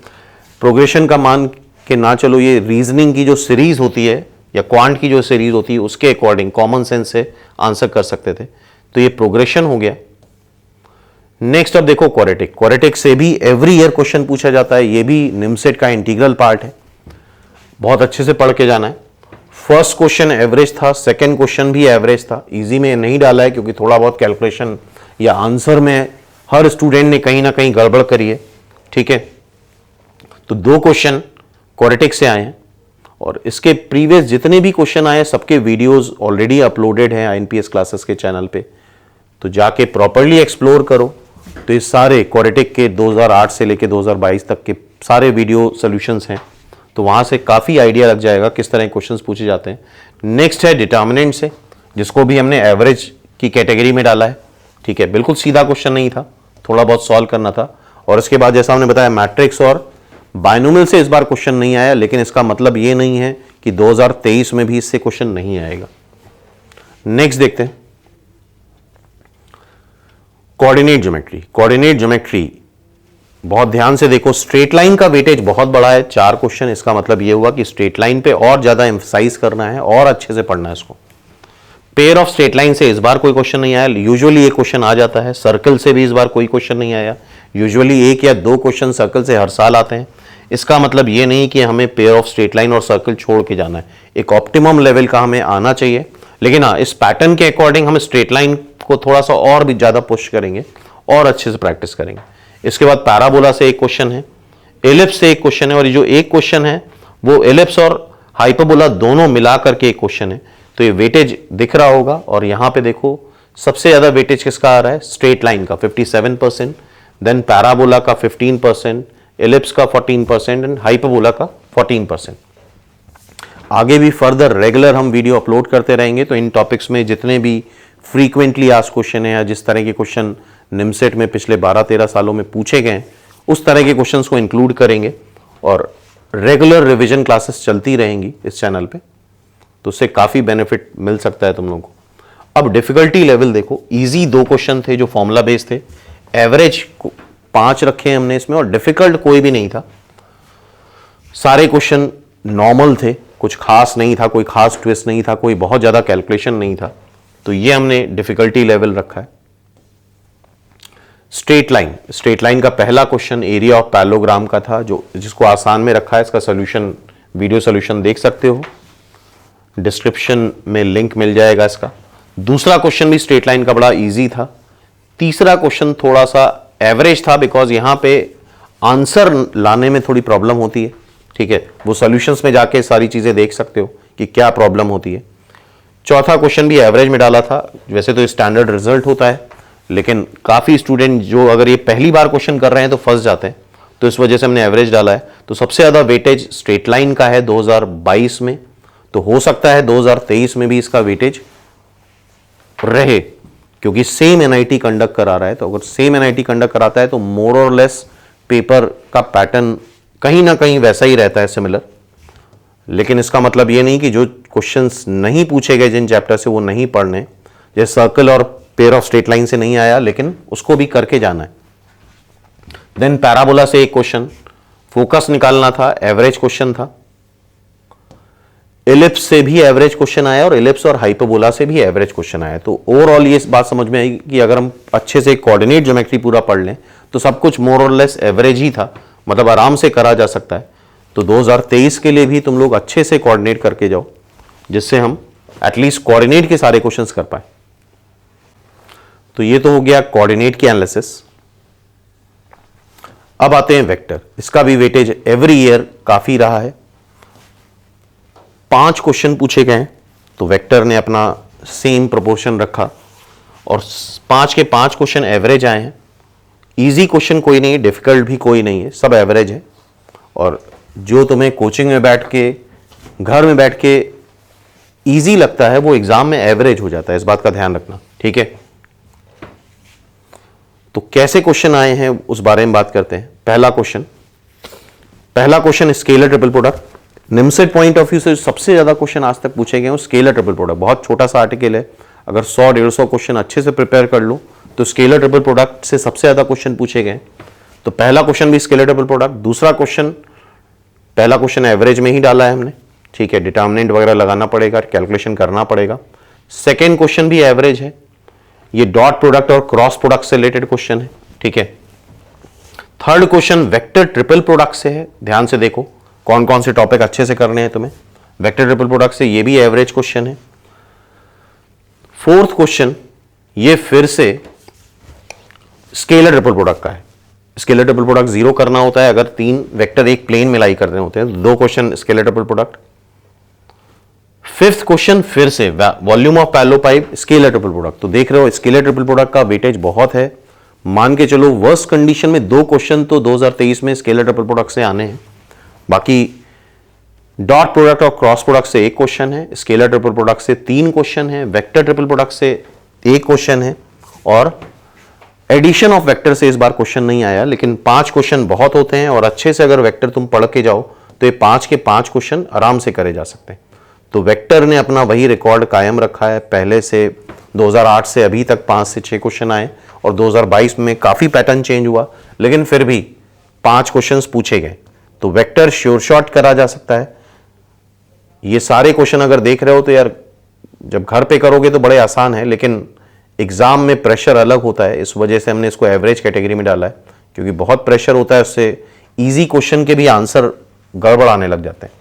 प्रोग्रेशन का मान के ना चलो, ये रीजनिंग की जो सीरीज होती है या क्वांट की जो सीरीज होती है उसके अकॉर्डिंग कॉमन सेंस से आंसर कर सकते थे, तो ये प्रोग्रेशन हो गया। नेक्स्ट अब देखो क्वाड्रेटिक से भी एवरी ईयर क्वेश्चन पूछा जाता है, ये भी निमसेट का इंटीग्रल पार्ट है, बहुत अच्छे से पढ़ के जाना है। फर्स्ट क्वेश्चन एवरेज था, सेकंड क्वेश्चन भी एवरेज था, इजी में नहीं डाला है क्योंकि थोड़ा बहुत कैलकुलेशन या आंसर में हर स्टूडेंट ने कहीं ना कहीं गड़बड़ करी है। ठीक है, तो 2 क्वेश्चन क्वाड्रेटिक से आए हैं और इसके प्रीवियस जितने भी क्वेश्चन आए सबके वीडियोस ऑलरेडी अपलोडेड हैं आईएनपीएस क्लासेस के चैनल पे, तो जाके प्रॉपर्ली एक्सप्लोर करो। तो ये सारे क्वाड्रेटिक के 2008 से लेके 2022 तक के सारे वीडियो सॉल्यूशंस हैं, तो वहां से काफी आइडिया लग जाएगा किस तरह क्वेश्चंस पूछे जाते हैं। नेक्स्ट है डिटर्मिनेंट से, जिसको भी हमने एवरेज की कैटेगरी में डाला है। ठीक है, बिल्कुल सीधा क्वेश्चन नहीं था, थोड़ा बहुत सॉल्व करना था। और इसके बाद जैसा हमने बताया मैट्रिक्स और बायनोमियल से इस बार क्वेश्चन नहीं आया, लेकिन इसका मतलब ये नहीं है कि 2023 में भी इससे क्वेश्चन नहीं आएगा। नेक्स्ट देखते हैं कोऑर्डिनेट ज्योमेट्री। बहुत ध्यान से देखो, स्ट्रेट लाइन का वेटेज बहुत बड़ा है, 4 क्वेश्चन। इसका मतलब यह हुआ कि स्ट्रेट लाइन पे और ज्यादा एम्फसाइज करना है और अच्छे से पढ़ना है इसको। पेयर ऑफ स्ट्रेट लाइन से इस बार कोई क्वेश्चन नहीं आया, यूजुअली ये क्वेश्चन आ जाता है। सर्कल से भी इस बार कोई क्वेश्चन नहीं आया, यूजुअली 1 या 2 क्वेश्चन सर्कल से हर साल आते हैं। इसका मतलब ये नहीं कि हमें पेयर ऑफ स्ट्रेट लाइन और सर्कल छोड़ के जाना है, एक ऑप्टिमम लेवल का हमें आना चाहिए। लेकिन हाँ, इस पैटर्न के अकॉर्डिंग हम स्ट्रेट लाइन को थोड़ा सा और भी ज्यादा पुश करेंगे और अच्छे से प्रैक्टिस करेंगे। इसके बाद पैराबोला से एक क्वेश्चन है, एलिप्स से एक क्वेश्चन है, और ये जो एक क्वेश्चन है वो एलिप्स और हाइपरबोला दोनों मिला करके एक क्वेश्चन है। तो ये वेटेज दिख रहा होगा, और यहां पे देखो सबसे ज्यादा वेटेज किसका आ रहा है, स्ट्रेट लाइन का 57%, देन पैराबोला का 15%, एलिप्स का 14% एंड हाइपरबोला का 14%। आगे भी फर्दर रेगुलर हम वीडियो अपलोड करते रहेंगे, तो इन टॉपिक्स में जितने भी फ्रीक्वेंटली आस्क्ड क्वेश्चन है या जिस तरह के क्वेश्चन निमसेट में पिछले 12-13 सालों में पूछे गए उस तरह के क्वेश्चंस को इंक्लूड करेंगे, और रेगुलर रिवीजन क्लासेस चलती रहेंगी इस चैनल पे, तो उससे काफी बेनिफिट मिल सकता है तुम लोगों को। अब डिफिकल्टी लेवल देखो, इजी 2 क्वेश्चन थे जो फॉर्मूला बेस्ड थे, एवरेज 5 रखे हमने इसमें, और डिफिकल्ट कोई भी नहीं था। सारे क्वेश्चन नॉर्मल थे, कुछ खास नहीं था, कोई खास ट्विस्ट नहीं था, कोई बहुत ज्यादा कैलकुलेशन नहीं था, तो ये हमने डिफिकल्टी लेवल रखा है। स्ट्रेट लाइन का पहला क्वेश्चन एरिया ऑफ पैरेललोग्राम का था, जो जिसको आसान में रखा है। इसका सोल्यूशन, वीडियो सोल्यूशन देख सकते हो, डिस्क्रिप्शन में लिंक मिल जाएगा इसका। दूसरा क्वेश्चन भी स्ट्रेट लाइन का बड़ा इजी था। तीसरा क्वेश्चन थोड़ा सा एवरेज था, बिकॉज यहां पे आंसर लाने में थोड़ी प्रॉब्लम होती है, ठीक है। वो सॉल्यूशंस में जाके सारी चीजें देख सकते हो कि क्या प्रॉब्लम होती है। चौथा क्वेश्चन भी एवरेज में डाला था। वैसे तो स्टैंडर्ड रिजल्ट होता है, लेकिन काफी स्टूडेंट जो अगर ये पहली बार क्वेश्चन कर रहे हैं तो फंस जाते हैं, तो इस वजह से हमने एवरेज डाला है। तो सबसे ज्यादा वेटेज स्ट्रेट लाइन का है 2022 में, तो हो सकता है 2023 में भी इसका वेटेज रहे, क्योंकि सेम एनआईटी कंडक्ट करा रहा है। तो अगर सेम एनआईटी कंडक्ट कराता है तो मोर और लेस पेपर का पैटर्न कहीं ना कहीं वैसा ही रहता है, सिमिलर। लेकिन इसका मतलब ये नहीं कि जो क्वेश्चंस नहीं पूछे गए जिन चैप्टर से वो नहीं पढ़ने, जैसे सर्कल और पेयर ऑफ स्ट्रेट लाइन से नहीं आया, लेकिन उसको भी करके जाना है। देन पैराबोला से एक क्वेश्चन, फोकस निकालना था, एवरेज क्वेश्चन था। एलिप्स से भी एवरेज क्वेश्चन आया और एलिप्स और हाइपरबोला से भी एवरेज क्वेश्चन आया। तो ओवरऑल ये बात समझ में आई कि अगर हम अच्छे से कोऑर्डिनेट ज्योमेट्री पूरा पढ़ लें तो सब कुछ मोर और लेस एवरेज ही था, मतलब आराम से करा जा सकता है। तो 2023 के लिए भी तुम लोग अच्छे से कोऑर्डिनेट करके जाओ, जिससे हम एटलीस्ट कोऑर्डिनेट के सारे क्वेश्चंस कर पाए। तो ये तो हो गया कोऑर्डिनेट की एनालिसिस। अब आते हैं वेक्टर। इसका भी वेटेज एवरी ईयर काफी रहा है। 5 क्वेश्चन पूछे गए, तो वेक्टर ने अपना सेम प्रोपोर्शन रखा और 5 के 5 क्वेश्चन एवरेज आए हैं। इजी क्वेश्चन कोई नहीं है, डिफिकल्ट भी कोई नहीं है, सब एवरेज है। और जो तुम्हें कोचिंग में बैठ के, घर में बैठ के इजी लगता है, वो एग्जाम में एवरेज हो जाता है, इस बात का ध्यान रखना, ठीक है। तो कैसे क्वेश्चन आए हैं उस बारे में बात करते हैं। पहला question scalar triple product. NIMCET point of view से सबसे ज्यादा क्वेश्चन आज तक पूछे गए हैं स्केलर ट्रिपल प्रोडक्ट। बहुत छोटा सा आर्टिकल है, अगर 100-150 क्वेश्चन अच्छे से प्रिपेयर कर लो तो स्केलर ट्रिपल प्रोडक्ट से सबसे ज्यादा क्वेश्चन पूछे गए। तो पहला क्वेश्चन भी स्केलर ट्रिपल प्रोडक्ट। दूसरा क्वेश्चन, पहला क्वेश्चन एवरेज में ही डाला है हमने, ठीक है। डिटर्मिनेंट वगैरह लगाना पड़ेगा, कैलकुलेशन करना पड़ेगा। सेकेंड क्वेश्चन भी एवरेज है, ये डॉट प्रोडक्ट और क्रॉस प्रोडक्ट से रिलेटेड क्वेश्चन है, ठीक है। Third question vector triple product से है, ध्यान से देखो कौन कौन से टॉपिक अच्छे से करने हैं तुम्हें। वेक्टर ट्रिपल प्रोडक्ट से, ये भी एवरेज क्वेश्चन है। फोर्थ क्वेश्चन ये फिर से स्केलर ट्रिपल प्रोडक्ट का है। स्केलर ट्रिपल प्रोडक्ट 0 करना होता है अगर 3 वेक्टर एक प्लेन में लाई करने होते हैं। 2 question scalar triple product. Fifth question फिर से volume of parallelepiped scalar triple product. तो देख रहे हो स्केलर ट्रिपल प्रोडक्ट का वेटेज बहुत है। मान के चलो वर्स्ट कंडीशन में 2 क्वेश्चन तो 2023 में स्केलर ट्रिपल प्रोडक्ट से आने हैं। बाकी डॉट प्रोडक्ट और क्रॉस प्रोडक्ट से 1 क्वेश्चन है, स्केलर ट्रिपल प्रोडक्ट से 3 क्वेश्चन है, वेक्टर ट्रिपल प्रोडक्ट से 1 क्वेश्चन है, और एडिशन ऑफ वेक्टर से इस बार क्वेश्चन नहीं आया। लेकिन 5 क्वेश्चन बहुत होते हैं और अच्छे से अगर वेक्टर तुम पढ़ के जाओ तो ये 5 के 5 क्वेश्चन आराम से करे जा सकते हैं। तो वेक्टर ने अपना वही रिकॉर्ड कायम रखा है। पहले से 2008 से अभी तक 5 से 6 क्वेश्चन आए और 2022 में काफी पैटर्न चेंज हुआ, लेकिन फिर भी 5 क्वेश्चंस पूछे गए। तो वेक्टर श्योर शॉट करा जा सकता है। ये सारे क्वेश्चन अगर देख रहे हो तो यार जब घर पे करोगे तो बड़े आसान है, लेकिन एग्जाम में प्रेशर अलग होता है। इस वजह से हमने इसको एवरेज कैटेगरी में डाला है, क्योंकि बहुत प्रेशर होता है, उससे इजी क्वेश्चन के भी आंसर गड़बड़ आने लग जाते हैं।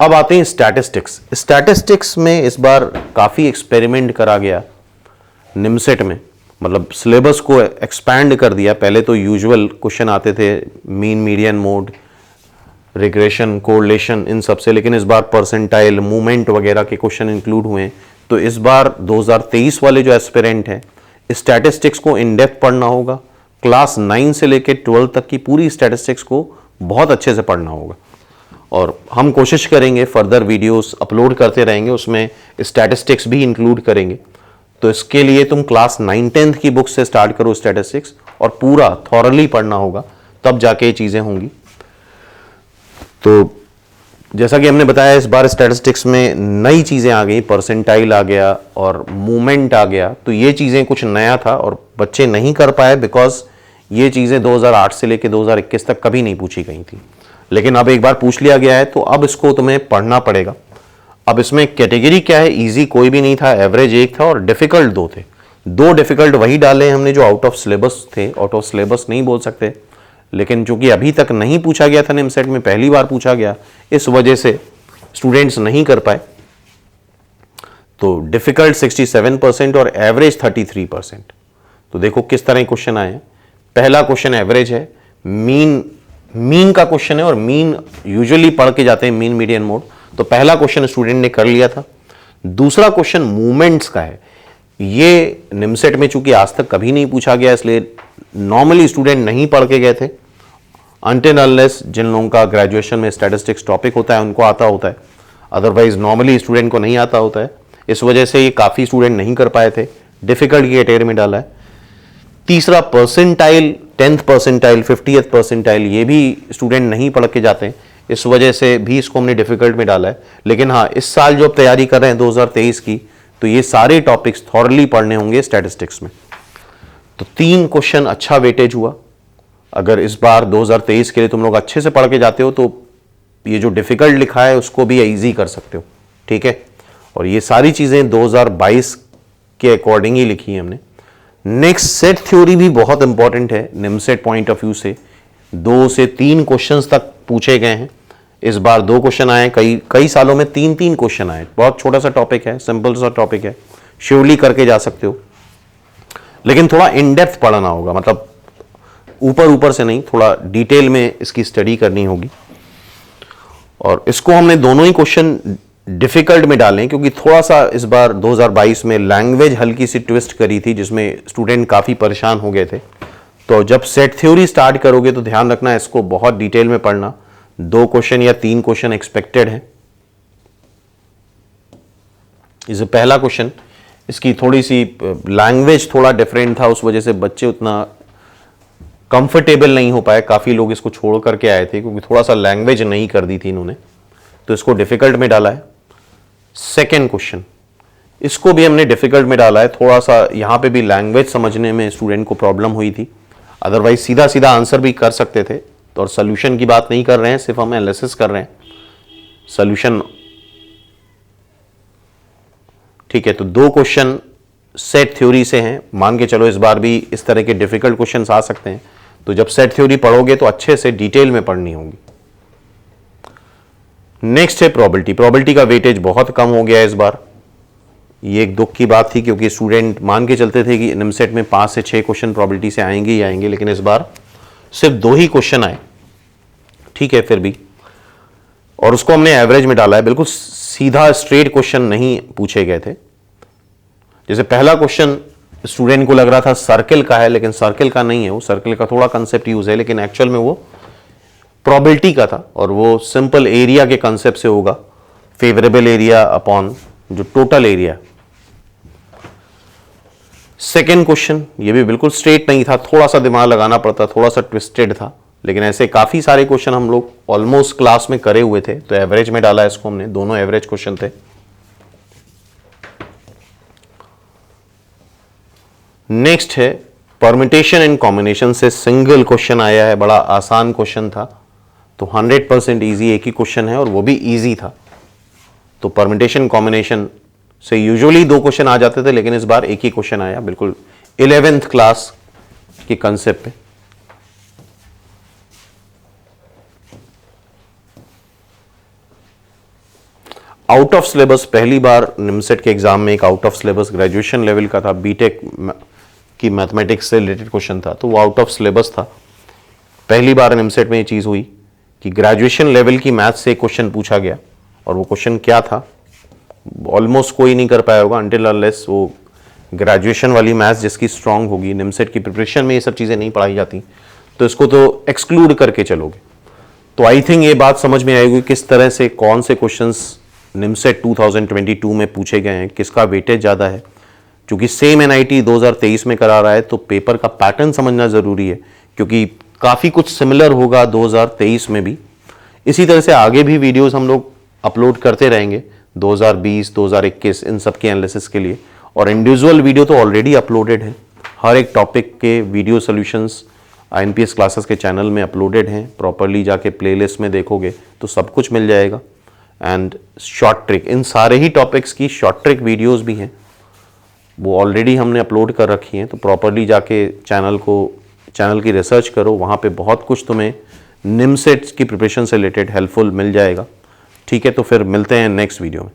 अब आते हैं स्टैटिस्टिक्स। स्टैटिस्टिक्स में इस बार काफी एक्सपेरिमेंट करा गया निमसेट में, मतलब सिलेबस को एक्सपैंड कर दिया। पहले तो यूजुअल क्वेश्चन आते थे, mean, median, mode, regression, correlation, इन सब से, लेकिन इस बार परसेंटाइल, मूवमेंट वगैरह के क्वेश्चन इंक्लूड हुए हैं। तो इस बार 2023 वाले जो एस्पिरेंट हैं, स्टैटिस्टिक्स को इन डेप्थ पढ़ना होगा। क्लास 9 से लेकर 12 तक की पूरी स्टैटिस्टिक्स को बहुत अच्छे से पढ़ना होगा, और हम कोशिश करेंगे फर्दर वीडियोस अपलोड करते रहेंगे, उसमें स्टैटिस्टिक्स भी इंक्लूड करेंगे। तो इसके लिए तुम क्लास 9-10 की बुक से स्टार्ट करो स्टैटिस्टिक्स, और पूरा थॉरली पढ़ना होगा, तब जाके ये चीजें होंगी। तो जैसा कि हमने बताया, इस बार स्टैटिस्टिक्स में नई चीजें आ गई, परसेंटाइल आ गया और मूवमेंट आ गया। तो ये चीजें कुछ नया था और बच्चे नहीं कर पाए, बिकॉज ये चीजें 2008 से लेकर 2021 तक कभी नहीं पूछी गई थी। लेकिन अब एक बार पूछ लिया गया है, तो अब इसको तुम्हें पढ़ना पड़ेगा। अब इसमें कैटेगरी क्या है, इजी कोई भी नहीं था, एवरेज 1 था और डिफिकल्ट 2 थे। 2 डिफिकल्ट वही डाले हमने जो आउट ऑफ सिलेबस थे, आउट ऑफ सिलेबस नहीं बोल सकते, लेकिन चूंकि अभी तक नहीं पूछा गया था निमसेट में, पहली बार पूछा गया, इस वजह से स्टूडेंट्स नहीं कर पाए। तो डिफिकल्ट 67% और एवरेज 33%। तो देखो किस तरह क्वेश्चन आए हैं। पहला क्वेश्चन एवरेज है, मीन का क्वेश्चन है, और मीन यूजुअली पढ़ के जाते हैं मीन मीडियन मोड, तो पहला क्वेश्चन स्टूडेंट ने कर लिया था। दूसरा क्वेश्चन मूवमेंट्स का है, ये निमसेट में चूंकि आज तक कभी नहीं पूछा गया, इसलिए नॉर्मली स्टूडेंट नहीं पढ़ के गए थे, अनटिल अनलेस जिन लोगों का ग्रेजुएशन में स्टैटिस्टिक्स टॉपिक होता है उनको आता होता है, अदरवाइज नॉर्मली स्टूडेंट को नहीं आता होता है। इस वजह से ये काफ़ी स्टूडेंट नहीं कर पाए थे, डिफिकल्ट की कैटेगरी में डाला है। तीसरा percentile, 10th percentile, 50th percentile, ये भी स्टूडेंट नहीं पढ़ के जाते हैं, इस वजह से भी इसको हमने डिफिकल्ट में डाला है। लेकिन हाँ, इस साल जो अब तैयारी कर रहे हैं 2023 की, तो ये सारे टॉपिक्स थॉरली पढ़ने होंगे स्टैटिस्टिक्स में। तो 3 क्वेश्चन अच्छा वेटेज हुआ। अगर इस बार 2023 के लिए तुम लोग अच्छे से पढ़ के जाते हो तो ये जो डिफिकल्ट लिखा है उसको भी इजी कर सकते हो, ठीक है। और ये सारी चीजें 2022 के अकॉर्डिंग ही लिखी है हमने। नेक्स्ट, सेट थ्योरी भी बहुत इंपॉर्टेंट है निमसेट पॉइंट ऑफ व्यू से। 2 से 3 क्वेश्चंस तक पूछे गए हैं, इस बार 2 क्वेश्चन आए, कई सालों में 3-3 क्वेश्चन आए। बहुत छोटा सा टॉपिक है, सिंपल सा टॉपिक है, श्योरली करके जा सकते हो, लेकिन थोड़ा इन डेप्थ पढ़ना होगा, मतलब ऊपर ऊपर से नहीं, थोड़ा डिटेल में इसकी स्टडी करनी होगी। और इसको हमने दोनों ही क्वेश्चन डिफिकल्ट में डालें, क्योंकि थोड़ा सा इस बार 2022 में लैंग्वेज हल्की सी ट्विस्ट करी थी, जिसमें स्टूडेंट काफ़ी परेशान हो गए थे। तो जब सेट थ्योरी स्टार्ट करोगे तो ध्यान रखना इसको बहुत डिटेल में पढ़ना। 2 क्वेश्चन या 3 क्वेश्चन एक्सपेक्टेड है। इसे पहला क्वेश्चन, इसकी थोड़ी सी लैंग्वेज थोड़ा डिफरेंट था, उस वजह से बच्चे उतना कंफर्टेबल नहीं हो पाए, काफ़ी लोग इसको छोड़ करके आए थे, क्योंकि थोड़ा सा लैंग्वेज नहीं कर दी थी इन्होंने, तो इसको डिफिकल्ट में डाला है। सेकेंड क्वेश्चन, इसको भी हमने डिफिकल्ट में डाला है। थोड़ा सा यहाँ पे भी लैंग्वेज समझने में स्टूडेंट को प्रॉब्लम हुई थी, अदरवाइज सीधा सीधा आंसर भी कर सकते थे। तो और सोल्यूशन की बात नहीं कर रहे हैं, सिर्फ हम एनालिसिस कर रहे हैं, सोल्यूशन, ठीक है। तो 2 क्वेश्चन सेट थ्योरी से हैं, मान के चलो इस बार भी इस तरह के डिफिकल्ट क्वेश्चंस आ सकते हैं। तो जब सेट थ्योरी पढ़ोगे तो अच्छे से डिटेल में पढ़नी होगी। नेक्स्ट है प्रोबेबिलिटी। प्रोबेबिलिटी का वेटेज बहुत कम हो गया है इस बार, ये एक दुख की बात थी, क्योंकि स्टूडेंट मान के चलते थे कि निमसेट में 5 से 6 क्वेश्चन प्रोबेबिलिटी से आएंगे ही आएंगे, लेकिन इस बार सिर्फ 2 ही क्वेश्चन आए, ठीक है फिर भी। और उसको हमने एवरेज में डाला है, बिल्कुल सीधा स्ट्रेट क्वेश्चन नहीं पूछे गए थे। जैसे पहला क्वेश्चन स्टूडेंट को लग रहा था सर्किल का है, लेकिन सर्किल का नहीं है, वो सर्किल का थोड़ा कंसेप्ट यूज है, लेकिन एक्चुअल में वो प्रोबेबिलिटी का था, और वो सिंपल एरिया के कंसेप्ट से होगा, फेवरेबल एरिया अपॉन जो टोटल एरिया। सेकेंड क्वेश्चन, ये भी बिल्कुल स्ट्रेट नहीं था, थोड़ा सा दिमाग लगाना पड़ता, थोड़ा सा ट्विस्टेड था, लेकिन ऐसे काफी सारे क्वेश्चन हम लोग ऑलमोस्ट क्लास में करे हुए थे, तो एवरेज में डाला इसको हमने, दोनों एवरेज क्वेश्चन थे। नेक्स्ट है परम्यूटेशन एंड कॉम्बिनेशन से सिंगल क्वेश्चन आया है, बड़ा आसान क्वेश्चन था, तो 100% इजी एक ही क्वेश्चन है और वो भी इजी था। तो परम्यूटेशन कॉम्बिनेशन से यूजुअली 2 क्वेश्चन आ जाते थे, लेकिन इस बार एक ही क्वेश्चन आया, बिल्कुल 11th क्लास के कंसेप्ट पे। आउट ऑफ सिलेबस, पहली बार निमसेट के एग्जाम में एक out of syllabus graduation level का था, बीटेक की मैथमेटिक्स से रिलेटेड क्वेश्चन था, तो वो आउट ऑफ सिलेबस था। पहली बार निमसेट में ये चीज हुई कि ग्रेजुएशन लेवल की मैथ से एक क्वेश्चन पूछा गया, और वो क्वेश्चन क्या था ऑलमोस्ट कोई नहीं कर पाया होगा, अनटिल अनलेस वो ग्रेजुएशन वाली मैथ्स जिसकी स्ट्रांग होगी। निमसेट की प्रिपरेशन में ये सब चीजें नहीं पढ़ाई जाती, तो इसको तो एक्सक्लूड करके चलोगे। तो आई थिंक ये बात समझ में आएगी किस तरह से कौन से क्वेश्चंस निमसेट 2022 में पूछे गए हैं, किसका वेटेज ज़्यादा है। क्योंकि सेम एनआईटी 2023 में करा रहा है, तो पेपर का पैटर्न समझना ज़रूरी है, क्योंकि काफ़ी कुछ सिमिलर होगा 2023 में भी। इसी तरह से आगे भी वीडियोस हम लोग अपलोड करते रहेंगे 2020, 2021 इन सब के एनालिसिस के लिए, और इंडिविजुअल वीडियो तो ऑलरेडी अपलोडेड है। हर एक टॉपिक के वीडियो सोल्यूशंस INPS क्लासेस के चैनल में अपलोडेड हैं, प्रॉपरली जाके प्लेलिस्ट में देखोगे तो सब कुछ मिल जाएगा। एंड शॉर्ट ट्रिक, इन सारे ही टॉपिक्स की शॉर्ट ट्रिक वीडियोस भी हैं, वो ऑलरेडी हमने अपलोड कर रखी हैं, तो प्रॉपरली जाके चैनल की रिसर्च करो, वहाँ पे बहुत कुछ तुम्हें निमसेट की प्रिपरेशन से रिलेटेड हेल्पफुल मिल जाएगा। ठीक है, तो फिर मिलते हैं नेक्स्ट वीडियो में।